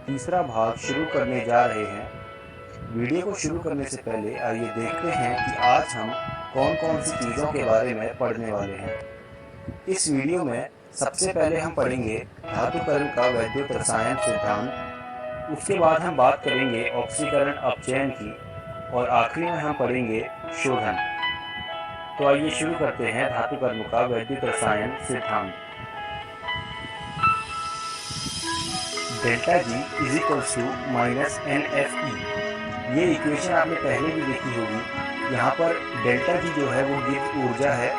तीसरा भाग शुरू करने जा रहे हैं। वीडियो को शुरू करने से पहले आइए देखते हैं कि आज हम कौन-कौन सी चीज़ों के बारे में पढ़ने वाले हैं। इस वीडियो में सबसे पहले हम पढ़ेंगे धातुकरण का वैद्युत रसायन सिद्धांत, उसके बाद हम बात करेंगे ऑक्सीकरण अपचयन की और आखिरी में हम पढ़ेंगे शोधन। तो आइए शुरू करते हैं धातुकर्म का वैद्युत रसायन सिद्धांत। Delta G is equals to minus N F E. ये इक्वेशन आपने पहले भी देखी होगी। यहाँ पर डेल्टा जी जो है वो गिब्स ऊर्जा है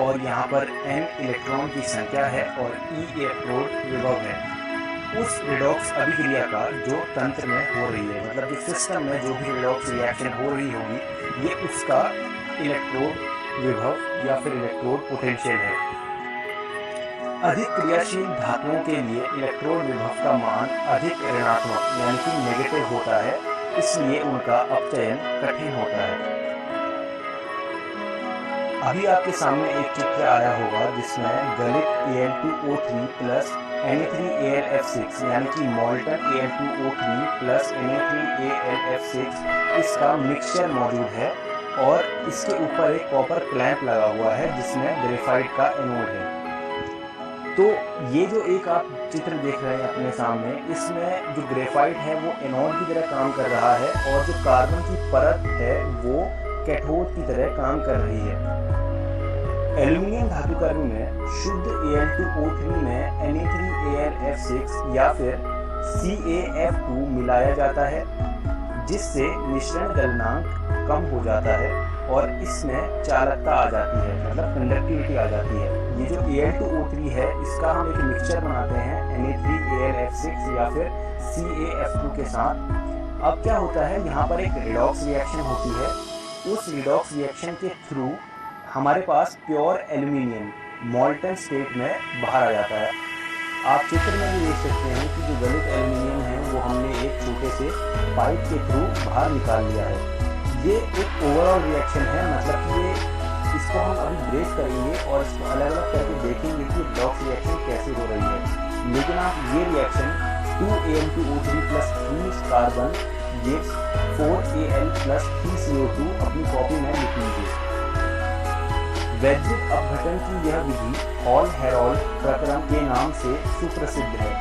और यहाँ पर एन इलेक्ट्रॉन की संख्या है और ई इलेक्ट्रोड विभव है। उस रिडॉक्स अभिक्रिया का जो तंत्र में हो रही है, मतलब जो सिस्टम में जो भी रिडॉक्स रिएक्शन हो रही होगी, ये उसका इलेक्ट्रोड विभव या फिर इलेक्ट्रोड पोटेंशियल है। अधिक क्रियाशील धातुओं के लिए इलेक्ट्रोड विभव का मान अधिक ऋणात्मक यानी कि नेगेटिव होता है, इसलिए उनका अपचयन कठिन होता है। अभी आपके सामने एक चित्र आया होगा जिसमें गलित Al2O3 प्लस Na3AlF6 यानी कि मॉल्टन Al2O3 प्लस Na3AlF6 इसका मिक्सचर मौजूद है और इसके ऊपर एक कॉपर क्लैंप लगा हुआ है जिसमें ग्रेफाइट का एनोड है। तो ये जो एक आप चित्र देख रहे हैं अपने सामने, इसमें जो ग्रेफाइट है वो एनोड की तरह काम कर रहा है और जो कार्बन की परत है वो कैथोड की तरह काम कर रही है। एल्युमिनियम धातुकर्म में शुद्ध Al2O3 में Na3AlF6 या फिर CaF2 मिलाया जाता है, जिससे मिश्रण गलनांक कम हो जाता है और इसमें चालकता आ जाती है, मतलब कंडक्टिविटी आ जाती है। ये जो Al2O3 है इसका हम एक मिक्सचर बनाते हैं Na3AlF6 या फिर CaF2 के साथ। अब क्या होता है, यहाँ पर एक रिडॉक्स रिएक्शन होती है। उस रिडॉक्स रिएक्शन के थ्रू हमारे पास प्योर एल्यूमिनियम मॉल्टन स्टेट में बाहर आ जाता है। आप चित्र में भी देख सकते हैं कि जो गलित एल्यूमिनियम है वो हमने एक छोटे से पाइप के थ्रू बाहर निकाल लिया है। ये एक ओवरऑल रिएक्शन है, मतलब कि ये इसको हम अभी ब्रेक करेंगे और इसको अलग अलग करके देखेंगे कि रिडॉक्स रिएक्शन कैसे हो रही है। लेकिन आप ये reaction 2Al2O3 plus 3 carbon gives 4Al plus 3CO2 अपनी कॉपी में लिख लीजिए। वैद्युत अपघटन की यह विधि हॉल हेरोल्ड प्रक्रम के नाम से सुप्रसिद्ध है।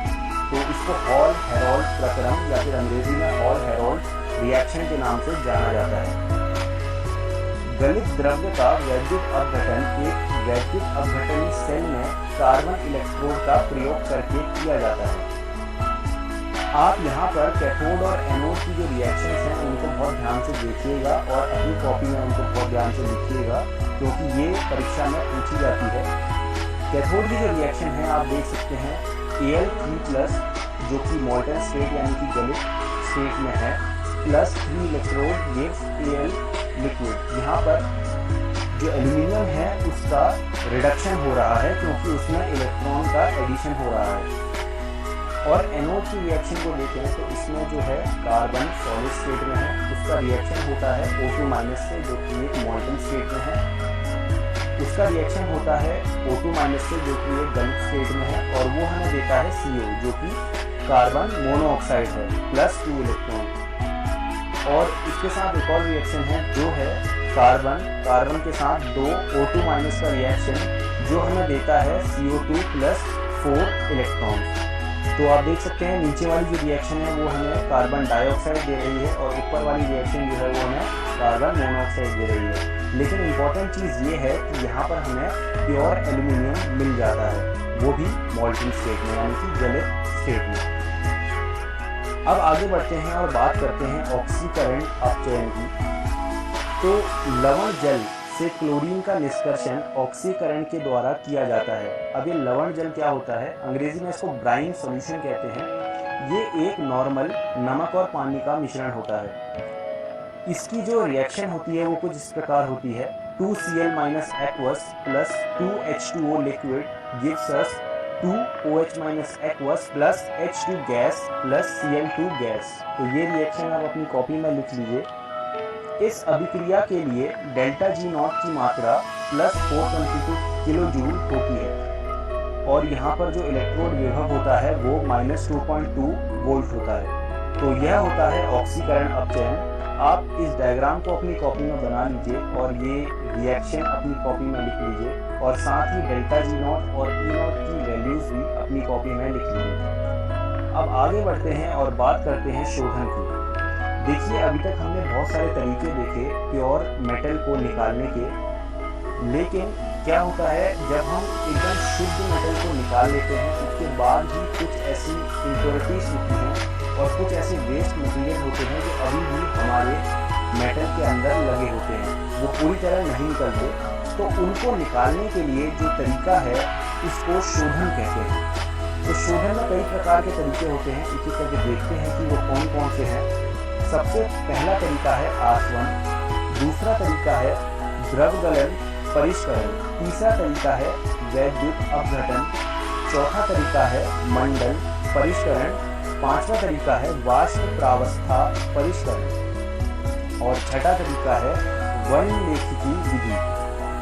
तो इसको हॉल हेरोल्ड प्रक्रम या फिर अंग्रेजी में हॉल हेरोल्ड रिएक्शन के नाम से जाना जाता है। गलित द्रव्य का वैद्युत अपघटन एक वैद्युत अपघटनी सेल में कार्बन इलेक्ट्रोड का प्रयोग करके किया जाता है। आप यहाँ पर कैथोड और एनोड की जो रिएक्शंस हैं उनको बहुत ध्यान से देखिएगा और अपनी कॉपी में उनको बहुत ध्यान से लिखिएगा, क्योंकि ये परीक्षा में पूछी जाती है। कैथोड की जो रिएक्शन है आप देख सकते हैं Al3 प्लस, जो कि मॉल्टन स्टेट यानी कि गलित स्टेट में है, plus 3 electrode gives Al liquid. यहाँ पर जो एल्यूमिनियम है उसका रिडक्शन हो रहा है क्योंकि उसमें इलेक्ट्रॉन का एडिशन हो रहा है। और एनोड की रिएक्शन को देखें तो इसमें जो है कार्बन सॉलिड स्टेट में है, उसका रिएक्शन होता है O2 माइनस से, जो कि एक मॉल्टन स्टेट में है। उसका रिएक्शन होता है O2 माइनस से, जो कि एक गलित स्टेट में है, और वो हमें देता है CO, जो कि कार्बन मोनोऑक्साइड है, प्लस 2 इलेक्ट्रॉन। और इसके साथ एक और रिएक्शन है जो है कार्बन के साथ 2 O2 माइनस का रिएक्शन, जो हमें देता है CO2 प्लस 4 इलेक्ट्रॉन। तो आप देख सकते हैं नीचे वाली जो रिएक्शन है वो हमें कार्बन डाइऑक्साइड दे रही है और ऊपर वाली रिएक्शन जो है वो हमें कार्बन मोनोऑक्साइड दे रही है। लेकिन इम्पॉर्टेंट चीज़ ये है कि यहाँ पर हमें प्योर एल्यूमिनियम मिल जाता है, वो भी मॉल्टन स्टेट में यानी कि गलित स्टेट में। अब आगे बढ़ते हैं और बात करते हैं ऑक्सीकरण अपचयन की। तो लवण जल से क्लोरीन का निष्कर्षण ऑक्सीकरण के द्वारा किया जाता है। अब ये लवण जल क्या होता है, अंग्रेजी में इसको ब्राइन सॉल्यूशन कहते हैं। ये एक नॉर्मल नमक और पानी का मिश्रण होता है। इसकी जो रिएक्शन होती है वो कुछ इस प्रकार होती है, 2Cl minus aqueous plus 2H2O liquid gives us 2OH minus aqueous plus H2 gas plus Cl2 gas. तो ये रिएक्शन आप अपनी कॉपी में लिख लीजिए। इस अभिक्रिया के लिए डेल्टा G नॉट की मात्रा प्लस 422 किलो जूल होती है। और यहाँ पर जो इलेक्ट्रोड विभव होता है वो -2.2 वोल्ट होता है। तो यह होता है ऑक्सीकरण अपचयन। आप इस डायग्राम को अपनी कॉपी में बना लीजिए और ये रिएक्शन अपनी कॉपी में लिख लीजिए और साथ ही डेल्टा G0 और E0 की वैल्यूज भी अपनी कॉपी में लिख लीजिए। अब आगे बढ़ते हैं और बात करते हैं शोधन की। देखिए, अभी तक हमने बहुत सारे तरीके देखे प्योर मेटल को निकालने के, लेकिन क्या होता है जब हम एकदम शुद्ध मेटल को निकाल लेते हैं उसके बाद भी कुछ ऐसी इम्प्योरिटीज होती हैं और कुछ ऐसे वेस्ट मटेरियल होते हैं जो अभी भी हमारे मेटल के अंदर लगे होते हैं, वो पूरी तरह नहीं निकलते। तो उनको निकालने के लिए जो तरीका है उसको शोधन कहते हैं। तो शोधन में कई प्रकार के तरीके होते हैं, एक एक करके देखते हैं कि वो कौन कौन से हैं। सबसे पहला तरीका है आसवन, दूसरा तरीका है द्रव गलन परिष्करण, तीसरा तरीका है वैद्युत अपघटन, चौथा तरीका है मंडल परिष्करण, पांचवा तरीका है वाष्प प्रावस्था परिष्करण और छठा तरीका है वर्णलेखिकी विधि।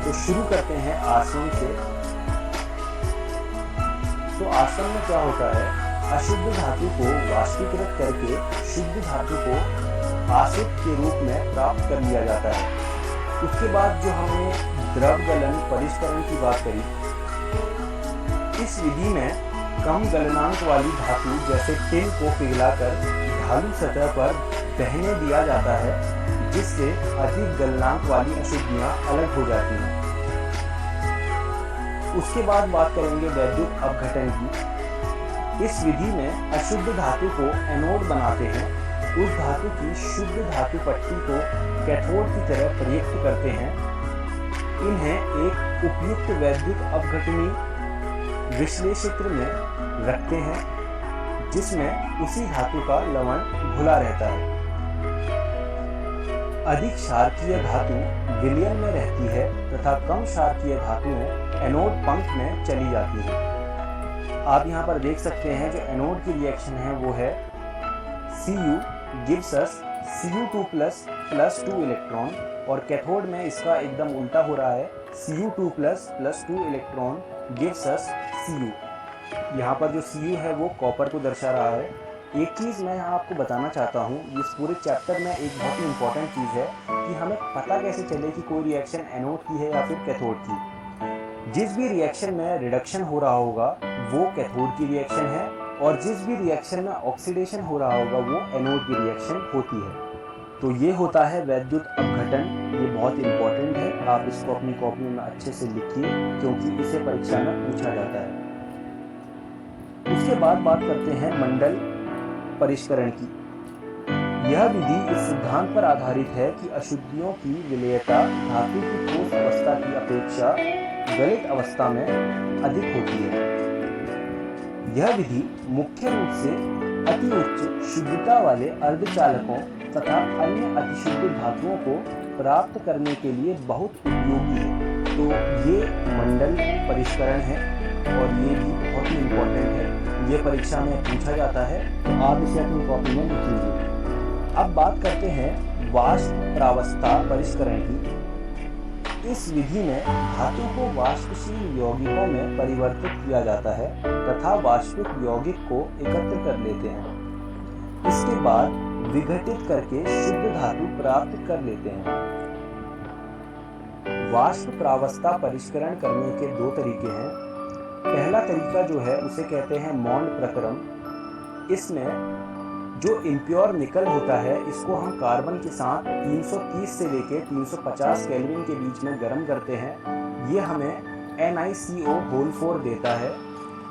तो शुरू करते हैं आसवन से। तो आसवन में क्या होता है, अशुद्ध धातु को वाष्पीकृत करके शुद्ध धातु को आसिड के रूप में प्राप्त कर लिया जाता है। उसके बाद जो हमने द्रव गलन परिष्करण की बात करी, इस विधि में कम गलनांक वाली धातु जैसे टिन को पिघलाकर ढालू सतह पर बहने दिया जाता है, जिससे अधिक गलनांक वाली अशुद्धियां अलग हो जाती हैं। उसके बाद बात करेंगे वैद्युत अपघटन की। इस विधि में अशुद्ध धातु को एनोड बनाते हैं, उस धातु की शुद्ध धातु पट्टी को कैथोड की तरह प्रयुक्त करते हैं। इन्हें एक उपयुक्त वैद्युत अपघटनी विश्लेषित्र में रखते हैं, जिसमें उसी धातु का लवण घुला रहता है। अधिक क्षारकीय धातु विलयन में रहती है तथा कम क्षारकीय धातुएं एनोड पंख में चली जाती है। आप यहाँ पर देख सकते हैं जो एनोड की रिएक्शन है वो है Cu gives us Cu2 plus 2 electron और कैथोड में इसका एकदम उल्टा हो रहा है, Cu2 plus 2 electron gives us Cu। यहाँ पर जो Cu है वो कॉपर को दर्शा रहा है। एक चीज़ मैं यहाँ आपको बताना चाहता हूँ, इस पूरे चैप्टर में एक बहुत ही इम्पोर्टेंट चीज़ है कि हमें पता कैसे चले कि कोई रिएक्शन एनोड की है या फिर कैथोड की। जिस भी रिएक्शन में रिडक्शन हो रहा होगा वो कैथोड की रिएक्शन है और जिस भी रिएक्शन में ऑक्सीडेशन हो रहा होगा वो एनोड की रिएक्शन होती है। तो ये होता है वैद्युत अपघटन, ये बहुत इंपॉर्टेंट है, आप इसको अपनी कॉपी में अच्छे से लिखिए क्योंकि इसे परीक्षा में पूछा जाता है। उसके बाद बात करते हैं मंडल परिष्करण की। यह विधि इस सिद्धांत पर आधारित है कि अशुद्धियों की विलेयता धातु की ठोस अवस्था की अपेक्षा गलित अवस्था में अधिक होती है। यह विधि मुख्य रूप से अति उच्च शुद्धता वाले अर्धचालकों तथा अन्य अतिशुद्ध धातुओं को प्राप्त करने के लिए बहुत उपयोगी है। तो ये मंडल परिष्करण है और ये भी बहुत ही इम्पोर्टेंट है, ये परीक्षा में पूछा जाता है, तो आप इसे अपनी कॉपी में लिख लीजिए। अब बात करते हैं वाष्प प्रावस्था परिष्करण की। इस विधि में धातु को वाष्पशील यौगिकों में परिवर्तित किया जाता है तथा वाष्पिक यौगिक को एकत्र कर लेते हैं। इसके बाद विघटित करके शुद्ध धातु प्राप्त कर लेते हैं। वाष्प प्रावस्था परिष्करण करने के दो तरीके हैं। पहला तरीका जो है उसे कहते हैं मॉन्ड प्रक्रम। इसमें जो इम्प्योर निकल होता है इसको हम कार्बन के साथ 330 से लेके 350 केल्विन के बीच में गर्म करते हैं। ये हमें NiCO4 देता है।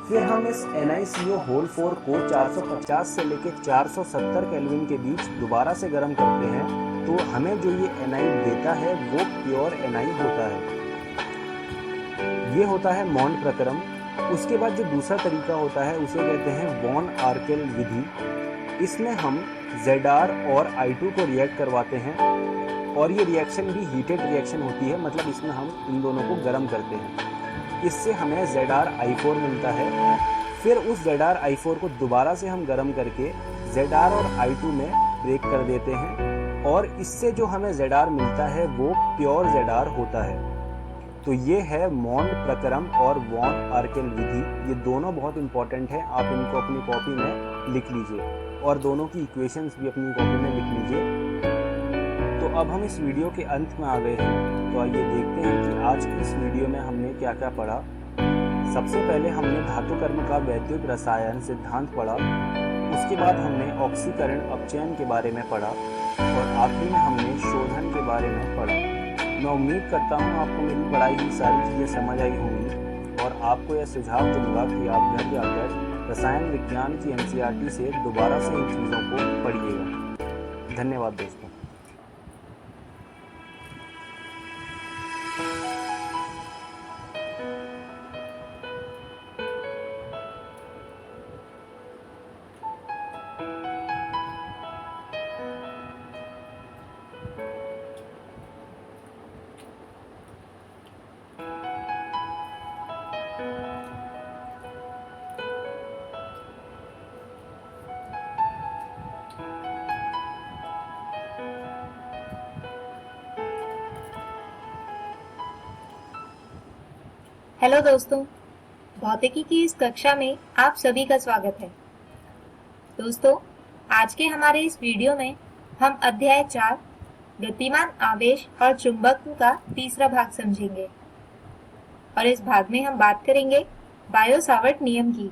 फिर हम इस NiCO4 को 450 से लेके 470 केल्विन के बीच दोबारा से गर्म करते हैं, तो हमें जो ये एनाइड देता है वो प्योर एनाइड होता है। ये होता है मॉन्ड प्रक्रम। उसके बाद जो दूसरा तरीका होता है उसे कहते हैं वॉन आर्केल विधि। इसमें हम Zr और I2 को रिएक्ट करवाते हैं और ये रिएक्शन भी हीटेड रिएक्शन होती है, मतलब इसमें हम इन दोनों को गर्म करते हैं। इससे हमें Zr I4 मिलता है। फिर उस Zr I4 को दोबारा से हम गर्म करके Zr और I2 में ब्रेक कर देते हैं और इससे जो हमें Zr मिलता है वो प्योर Zr होता है। तो ये है मॉन्ड प्रक्रम और वॉन आर्केल विधि। ये दोनों बहुत इंपॉर्टेंट है, आप इनको अपनी कॉपी में लिख लीजिए और दोनों की इक्वेशंस भी अपनी कॉपी में लिख लीजिए। तो अब हम इस वीडियो के अंत में आ गए हैं, तो आइए देखते हैं कि आज की इस वीडियो में हमने क्या क्या पढ़ा। सबसे पहले हमने धातु कर्म का वैद्युत रसायन सिद्धांत पढ़ा, उसके बाद हमने ऑक्सीकरण अपचयन के बारे में पढ़ा और आखिरी में हमने शोधन के बारे में पढ़ा। मैं उम्मीद करता हूँ आपको मेरी पढ़ाई की सारी चीज़ें समझ आई होंगी और आपको यह सुझाव दूंगा कि आप घर जाकर रसायन विज्ञान की एनसीईआरटी से दोबारा से इन चीज़ों को पढ़िएगा। धन्यवाद दोस्तों। हेलो दोस्तों, भौतिकी की इस कक्षा में आप सभी का स्वागत है। दोस्तों, आज के हमारे इस वीडियो में हम अध्याय 4 गतिमान आवेश और चुंबक का तीसरा भाग समझेंगे और इस भाग में हम बात करेंगे बायो-सावर्ट नियम की,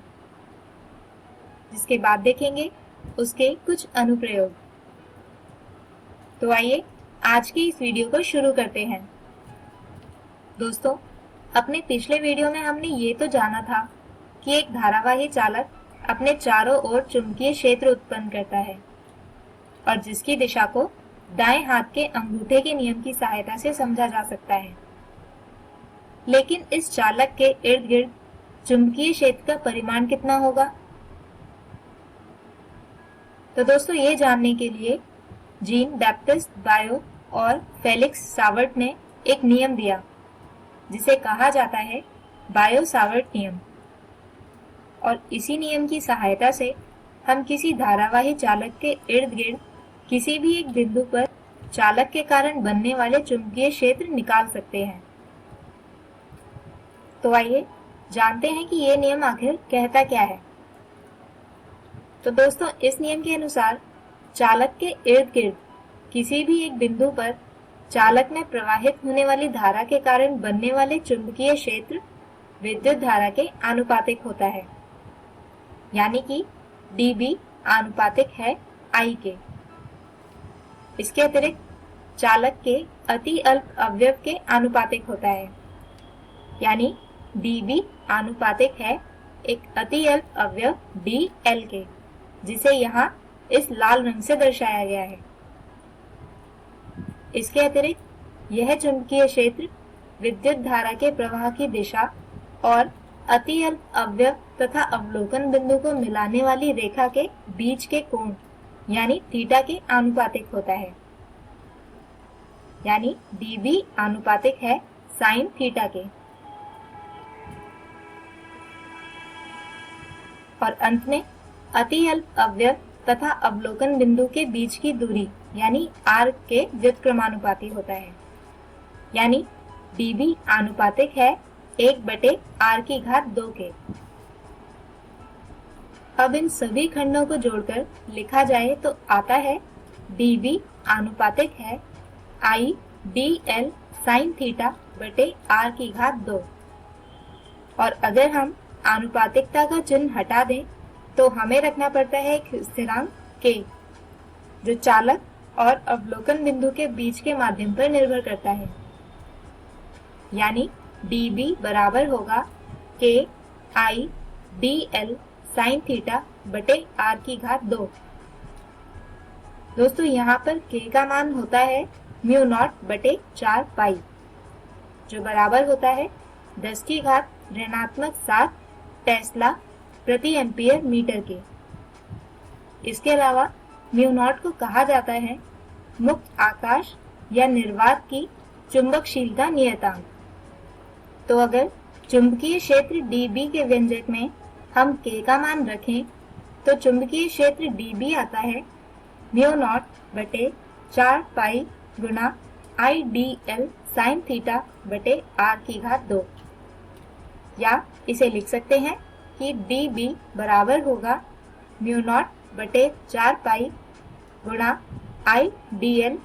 जिसके बाद देखेंगे उसके कुछ अनुप्रयोग। तो आइए आज की इस वीडियो को शुरू करते हैं। दोस्तों, अपने पिछले वीडियो में हमने ये तो जाना था कि एक धारावाही चालक अपने चारों ओर चुंबकीय क्षेत्र उत्पन्न करता है और जिसकी दिशा को दाएं हाथ के अंगूठे के नियम की सहायता से समझा जा सकता है। लेकिन इस चालक के इर्द गिर्द चुंबकीय क्षेत्र का परिमाण कितना होगा? तो दोस्तों, ये जानने के लिए जीन बैप्टिस्ट बायो और फेलिक्स सावर्ट ने एक नियम दिया जिसे कहा जाता है बायो-सावर्ट नियम, और इसी नियम की सहायता से हम किसी धारावाही चालक के इर्द गिर्द किसी भी एक बिंदु पर चालक के कारण बनने वाले चुंबकीय क्षेत्र निकाल सकते हैं। तो आइए जानते हैं कि ये नियम आखिर कहता क्या है। तो दोस्तों, इस नियम के अनुसार चालक के इर्द गिर्द किसी भी एक बिंदु पर चालक में प्रवाहित होने वाली धारा के कारण बनने वाले चुंबकीय क्षेत्र विद्युत धारा के आनुपातिक होता है, यानी कि dB आनुपातिक है I के। इसके अतिरिक्त चालक के अति अल्प अवयव के आनुपातिक होता है, यानी dB आनुपातिक है एक अति अल्प अवयव dL के, जिसे यहाँ इस लाल रंग से दर्शाया गया है। इसके अतिरिक्त यह चुंबकीय क्षेत्र विद्युत धारा के प्रवाह की दिशा और अति अल्प अवयव तथा अवलोकन बिंदु को मिलाने वाली रेखा के बीच के कोण यानी थीटा के आनुपातिक होता है, यानी dB आनुपातिक है साइन थीटा के। और अंत में अति अल्प अवयव तथा अवलोकन बिंदु के बीच की दूरी यानी r के व्युत्क्रमानुपाती होता है, यानी dB आनुपातिक है 1/r⁴ के। अब इन सभी खंडों को जोड़कर लिखा जाए तो आता है dB आनुपातिक है I dL sin θ/r⁴। और अगर हम आनुपातिकता का चिन्ह हटा दें तो हमें रखना पड़ता है एक स्थिरांक k, जो चालक और अवलोकन बिंदु के बीच के माध्यम पर निर्भर करता है, यानी dB बराबर होगा k I dL sin θ/r⁴। दोस्तों, यहाँ पर k का मान होता है μ0/4 पाई, जो बराबर होता है 10⁻⁻7 टेस्ला प्रति एम्पियर मीटर के। इसके अलावा μ0 को कहा जाता है मुक्त आकाश या निर्वात की चुंबकशीलता नियतांक। तो अगर चुंबकीय क्षेत्र dB के व्यंजक में हम k का मान रखें तो चुंबकीय क्षेत्र dB आता है μ0/4 पाई गुणा I dL साइन थीटा बटे आर की घात 2, या इसे लिख सकते हैं कि डी बी बराबर होगा म्यू नॉट बटे 4 पाई गुणा I D L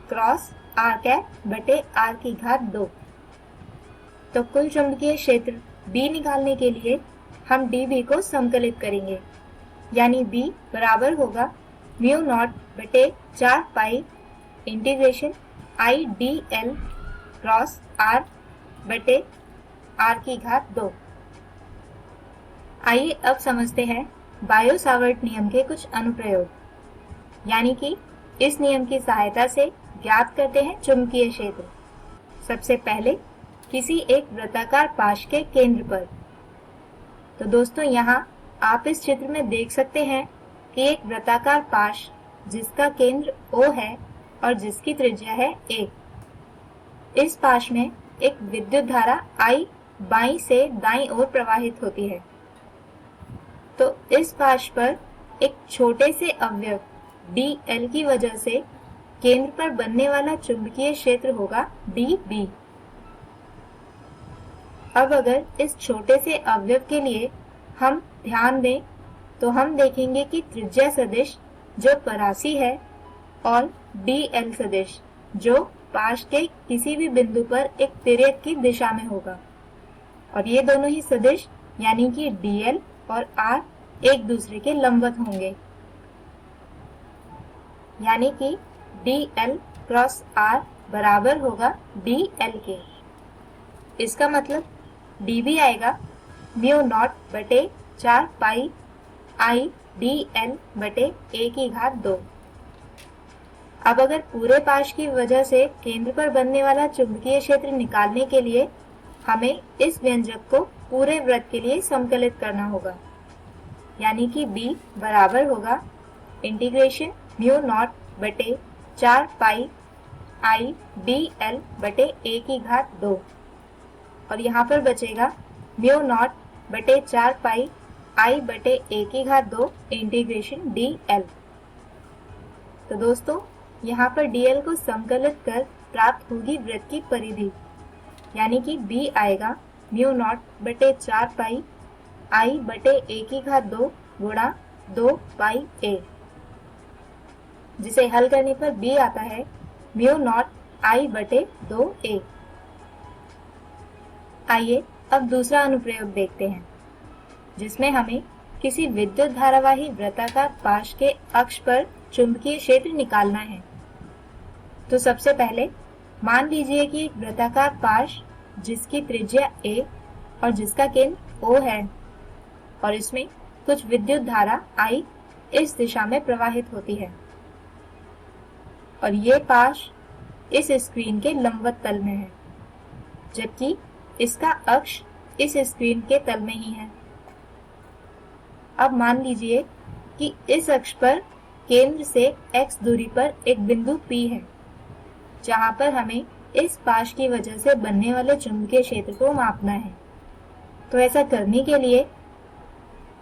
cross R cap बटे आर की घात 2। तो कुल चुंबकीय क्षेत्र B निकालने के लिए हम dB को संकलित करेंगे, यानी B बराबर होगा म्यू नॉट बटे 4 pi integration I D L cross R बटे आर की घात 2। आइए अब समझते हैं बायो सावर्ट नियम के कुछ अनुप्रयोग, यानी कि इस नियम की सहायता से ज्ञात करते हैं चुंबकीय क्षेत्र। सबसे पहले किसी एक वृत्ताकार पाश के केंद्र पर। तो दोस्तों यहाँ आप इस चित्र में देख सकते हैं कि एक वृत्ताकार पाश जिसका केंद्र O है और जिसकी त्रिज्या है a। इस पाश में एक विद्युत धारा I बाईं से दाईं ओर प्रवाहित होती है। तो इस पाश पर एक छोटे से अवयव dl की वजह से केंद्र पर बनने वाला चुंबकीय क्षेत्र होगा dB। अब अगर इस छोटे से अवयव के लिए हम ध्यान दें तो हम देखेंगे कि त्रिज्या सदिश जो परासी है और dl सदिश जो पाश के किसी भी बिंदु पर एक तिर्यक की दिशा में होगा, और ये दोनों ही सदिश यानी कि dl और r एक दूसरे के लंबवत होंगे, यानी कि dl क्रॉस r बराबर होगा dl के। इसका मतलब dB आएगा म्यू नॉट बटे 4 पाई आई डी एल बटे a की घात 2। अब अगर पूरे पाश की वजह से केंद्र पर बनने वाला चुंबकीय क्षेत्र निकालने के लिए हमें इस व्यंजक को पूरे वृत्त के लिए संकलित करना होगा, यानी कि B बराबर होगा इंटीग्रेशन म्यू नॉट बटे 4 पाई आई डी एल बटे a की घात 2, और यहाँ पर बचेगा म्यू नॉट बटे 4 पाई आई बटे a की घात 2 इंटीग्रेशन dl। तो दोस्तों यहाँ पर dl को संकलित कर प्राप्त होगी वृत्त की परिधि, यानी कि B आएगा म्यू नॉट बटे 4 पाई आई बटे a की घात 2 गुणा 2 पाई a, जिसे हल करने पर B आता है म्यू नॉट आई बटे 2a। आइए अब दूसरा अनुप्रयोग देखते हैं, जिसमें हमें किसी विद्युत धारावाही वृत्ताकार पाश के अक्ष पर चुंबकीय क्षेत्र निकालना है। तो सबसे पहले मान लीजिए कि एक वृत्ताकार पाश जिसकी त्रिज्या a और जिसका केंद्र O है, और इसमें कुछ विद्युत धारा I इस दिशा में प्रवाहित होती है, और ये पाश इस स्क्रीन के लंबवत तल में है, जबकि इसका अक्ष इस स्क्रीन के तल में ही है। अब मान लीजिए कि इस अक्ष पर केंद्र से x दूरी पर एक बिंदु P है, जहां पर हमें इस पाश की वजह से बनने वाले चुंबकीय क्षेत्र को मापना है। तो ऐसा करने के लिए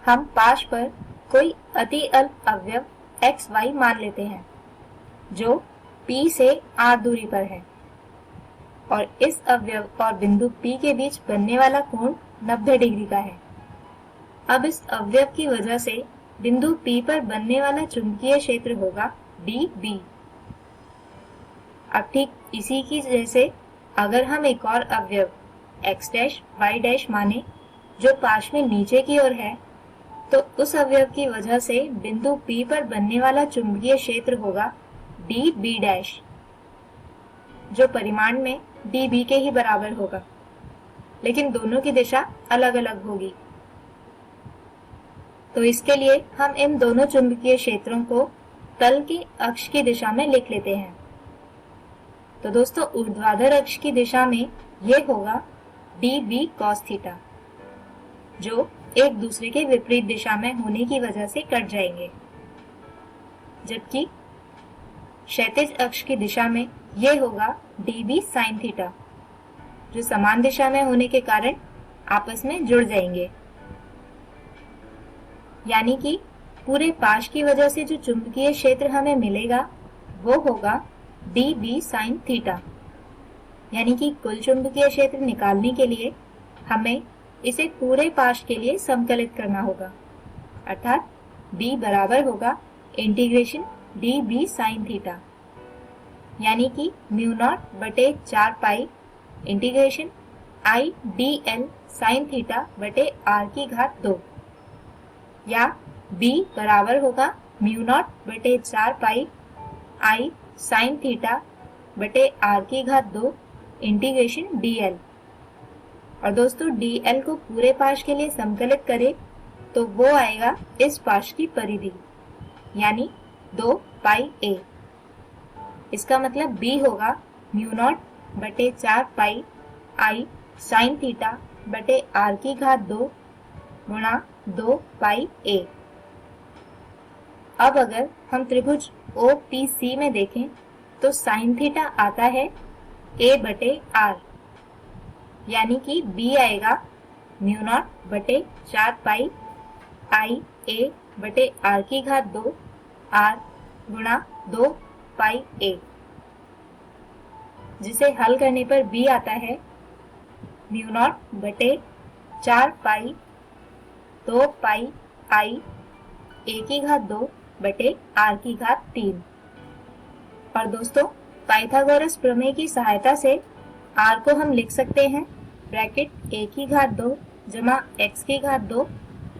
हम पाश पर कोई अति अल्प अवयव xy मान लेते हैं, जो P से r दूरी पर है, और इस अवयव और बिंदु P के बीच बनने वाला कोण 90 डिग्री का है। अब इस अवयव की वजह से बिंदु P पर बनने वाला चुंबकीय क्षेत्र होगा dB। अब ठीक इसी की जैसे अगर हम एक और अवयव x डैश y डैश माने जो पाश में नीचे की ओर है, तो उस अवयव की वजह से बिंदु P पर बनने वाला चुंबकीय क्षेत्र होगा dB डैश, जो परिमाण में dB के ही बराबर होगा, लेकिन दोनों की दिशा अलग अलग होगी। तो इसके लिए हम इन दोनों चुंबकीय क्षेत्रों को तल की अक्ष की दिशा में लिख लेते हैं। तो दोस्तों ऊर्ध्वाधर अक्ष की दिशा में यह होगा dB cos थीटा, जो एक दूसरे के विपरीत दिशा में होने की वजह से कट जाएंगे, जबकि क्षैतिज अक्ष की दिशा में यह होगा dB sin थीटा, जो समान दिशा में होने के कारण आपस में जुड़ जाएंगे। यानी कि पूरे पाश की वजह से जो चुंबकीय क्षेत्र हमें मिलेगा वो होगा dB sin थीटा, यानी कि कुल चुंबकीय क्षेत्र निकालने के लिए हमें इसे पूरे पाश के लिए समकलित करना होगा, अर्थात B बराबर होगा इंटीग्रेशन dB साइन थीटा, यानी कि म्यू नॉट बटे 4 pi integration I dl sine theta बटे r की घात 2, या B बराबर होगा म्यू नॉट बटे 4 पाई I साइन थीटा बटे r की घात 2 इंटीग्रेशन dl। और दोस्तों dl को पूरे पाश के लिए समकलित करें तो वो आएगा इस पाश की परिधि, यानी 2 पाई a। इसका मतलब B होगा म्यू नॉट बटे 4 पाई I साइन थीटा बटे r की घात 2 गुणा 2 पाई a। अब अगर हम त्रिभुज OPC में देखें तो साइन थीटा आता है a बटे r, यानी कि B आएगा म्यू नॉट बटे 4 पाई I a बटे r की घात 2 r गुणा 2 पाई a, जिसे हल करने पर B आता है म्यू नॉट बटे 4 पाई 2 पाई I a की घात 2 बटे r की घात 3। और दोस्तों पाइथागोरस प्रमेय की सहायता से r को हम लिख सकते हैं ब्रैकेट a की घात 2 जमा x की घात 2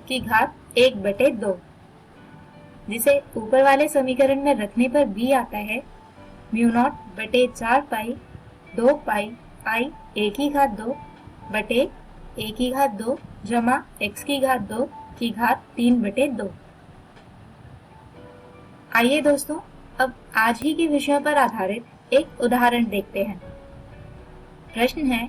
की घात 1 बटे 2, जिसे ऊपर वाले समीकरण में रखने पर B आता है म्यू नॉट बटे 4 पाई 2 पाई I a की घात 2 बटे a की घात 2 जमा x की घात 2 की घात 3 बटे 2। आइए दोस्तों अब आज ही के विषयों पर आधारित एक उदाहरण देखते हैं। प्रश्न है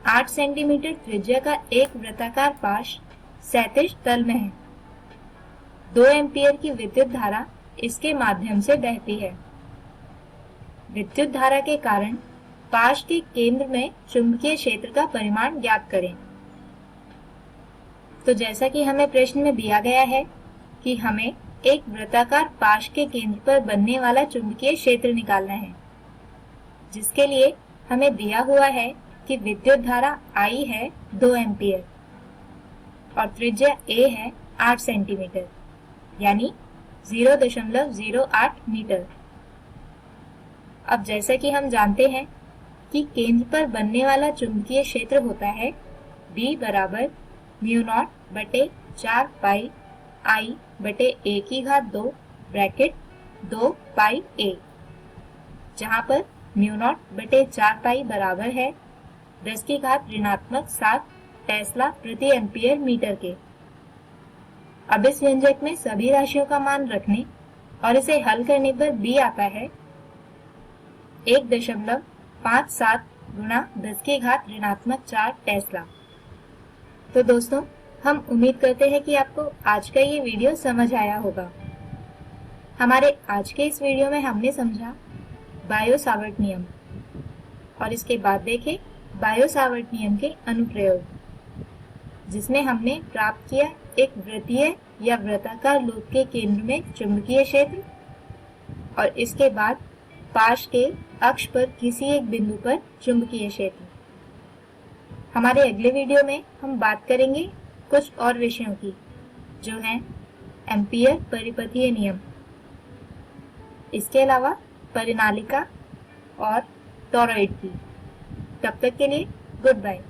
8 सेंटीमीटर त्रिज्या का एक वृत्ताकार पाश क्षैतिज तल में है। 2 एम्पीयर की विद्युत धारा इसके माध्यम से बहती है। विद्युत धारा के कारण पाश के केंद्र में चुंबकीय क्षेत्र का परिमाण ज्ञात करें। तो जैसा कि हमें प्रश्न में दिया गया है कि हमें एक वृत्ताकार पाश के केंद्र पर बनने वाला चुंबकीय क्षेत्र निकालना है, जिसके लिए हमें दिया हुआ है कि विद्युत धारा I है 2 एम्पीयर और त्रिज्या A है 8 सेंटीमीटर, यानी 0.08 मीटर। अब जैसा कि हम जानते हैं कि केंद्र पर बनने वाला चुंबकीय क्षेत्र होता है B बराबर म्यू नॉट बटे 4 पाई I बटे a की घात 2 ब्रैकेट 2 पाई a, जहाँ पर म्यू नॉट बटे 4 पाई बराबर है 10 की घात ऋणात्मक 7 टेस्ला प्रति एम्पीयर मीटर के। अब इस व्यंजक में सभी राशियों का मान रखने और इसे हल करने पर B आता है 1.57 गुणा 10 की घात ऋणात्मक 4 टेस्ला। तो दोस्तों हम उम्मीद करते हैं कि आपको आज का ये वीडियो समझ आया होगा। हमारे आज के इस वीडियो में हमने समझा बायो-सावर्ट नियम और इसके बाद देखे बायो-सावर्ट नियम के अनुप्रयोग, जिसमें हमने प्राप्त किया एक वृत्तीय या वृत्ताकार लूप के केंद्र में चुंबकीय क्षेत्र और इसके बाद पाश के अक्ष पर किसी एक बिंदु पर चुंबकीय क्षेत्र। हमारे अगले वीडियो में हम बात करेंगे कुछ और विषयों की, जो हैं एम्पीयर परिपथीय नियम, इसके अलावा परिनालिका और टॉरॉइड की। तब तक के लिए गुड बाय।